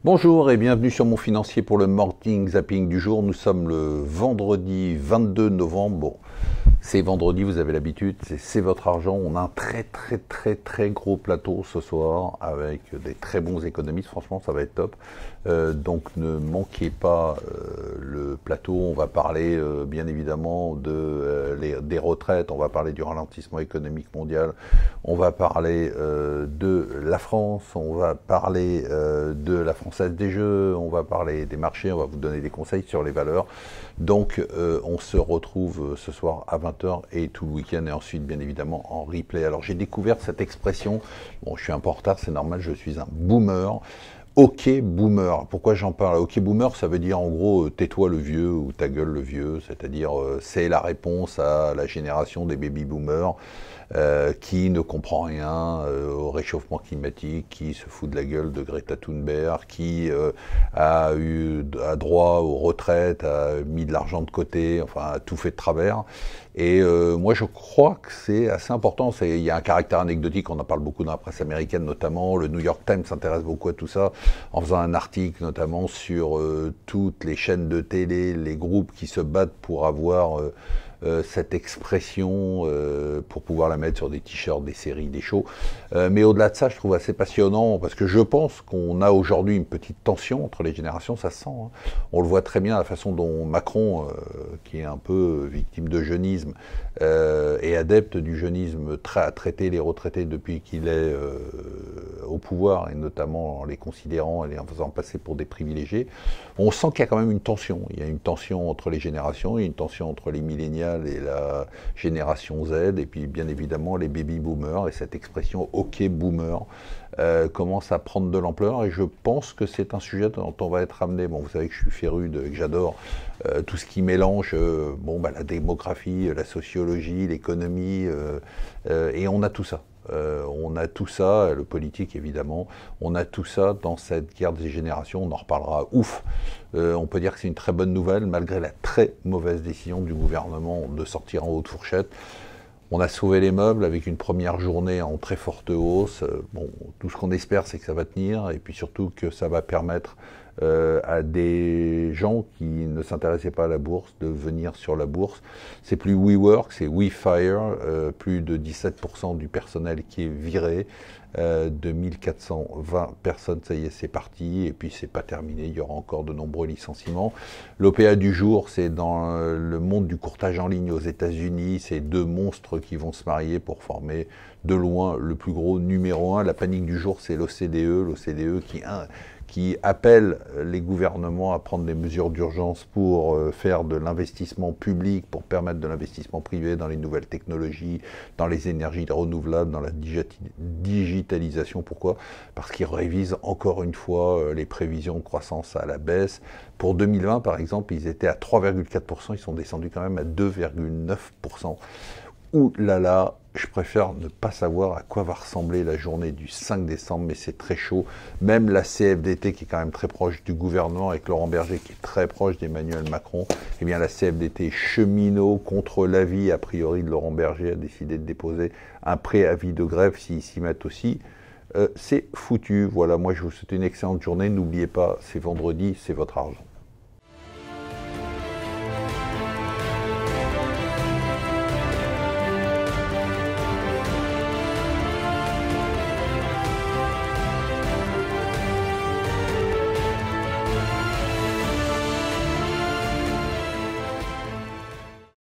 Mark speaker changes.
Speaker 1: Bonjour et bienvenue sur Mon Financier pour le Morning Zapping du jour. Nous sommes le vendredi 22 novembre. Bon, c'est vendredi, vous avez l'habitude, c'est votre argent. On a un très gros plateau ce soir avec des très bons économistes. Franchement, ça va être top. Donc ne manquez pas le plateau. On va parler bien évidemment des retraites. On va parler du ralentissement économique mondial. On va parler de la France. On va parler de la Française des Jeux. On va parler des marchés. On va vous donner des conseils sur les valeurs. Donc on se retrouve ce soir à 20h et tout le week-end et ensuite bien évidemment en replay. Alors j'ai découvert cette expression, bon je suis un peu en retard, c'est normal, je suis un boomer. Ok boomer, pourquoi j'en parle? Ok boomer, ça veut dire en gros tais-toi le vieux ou ta gueule le vieux, c'est-à-dire c'est la réponse à la génération des baby boomers qui ne comprend rien au réchauffement climatique, qui se fout de la gueule de Greta Thunberg, qui a eu droit aux retraites, a mis de l'argent de côté, enfin a tout fait de travers. Et moi je crois que c'est assez important, il y a un caractère anecdotique, on en parle beaucoup dans la presse américaine notamment, le New York Times s'intéresse beaucoup à tout ça, en faisant un article notamment sur toutes les chaînes de télé, les groupes qui se battent pour avoir cette expression pour pouvoir la mettre sur des t-shirts, des séries, des shows. Mais au-delà de ça, je trouve assez passionnant parce que je pense qu'on a aujourd'hui une petite tension entre les générations, ça se sent. Hein. On le voit très bien la façon dont Macron, qui est un peu victime de jeunisme et adepte du jeunisme, a traité les retraités depuis qu'il est au pouvoir et notamment en les considérant et en faisant passer pour des privilégiés. On sent qu'il y a quand même une tension. Il y a une tension entre les générations, il y a une tension entre les millénials et la génération Z, et puis bien évidemment les baby boomers, et cette expression ok boomer commence à prendre de l'ampleur, et je pense que c'est un sujet dont on va être amené. Bon, vous savez que je suis féru, que j'adore tout ce qui mélange la démographie, la sociologie, l'économie, et on a tout ça. On a tout ça, le politique évidemment, on a tout ça dans cette guerre des générations, on en reparlera, ouf. On peut dire que c'est une très bonne nouvelle, malgré la très mauvaise décision du gouvernement de sortir en haute fourchette. On a sauvé les meubles avec une première journée en très forte hausse. Bon, tout ce qu'on espère, c'est que ça va tenir, et puis surtout que ça va permettre à des gens qui ne s'intéressaient pas à la bourse de venir sur la bourse. C'est plus WeWork, c'est WeFire, plus de 17% du personnel qui est viré, 2420 personnes, ça y est, c'est parti, et puis c'est pas terminé, il y aura encore de nombreux licenciements. L'OPA du jour, c'est dans le monde du courtage en ligne aux États-Unis, c'est deux monstres qui vont se marier pour former de loin le plus gros numéro 1. La panique du jour, c'est l'OCDE qui appelle les gouvernements à prendre des mesures d'urgence pour faire de l'investissement public, pour permettre de l'investissement privé dans les nouvelles technologies, dans les énergies renouvelables, dans la digitalisation. Pourquoi? Parce qu'ils révisent encore une fois les prévisions de croissance à la baisse. Pour 2020, par exemple, ils étaient à 3,4%, ils sont descendus quand même à 2,9%. Ouh là là, je préfère ne pas savoir à quoi va ressembler la journée du 5 décembre, mais c'est très chaud. Même la CFDT, qui est quand même très proche du gouvernement, avec Laurent Berger, qui est très proche d'Emmanuel Macron, eh bien la CFDT cheminot contre l'avis, a priori, de Laurent Berger, a décidé de déposer un préavis de grève s'ils s'y mettent aussi. C'est foutu. Voilà, moi je vous souhaite une excellente journée. N'oubliez pas, c'est vendredi, c'est votre argent.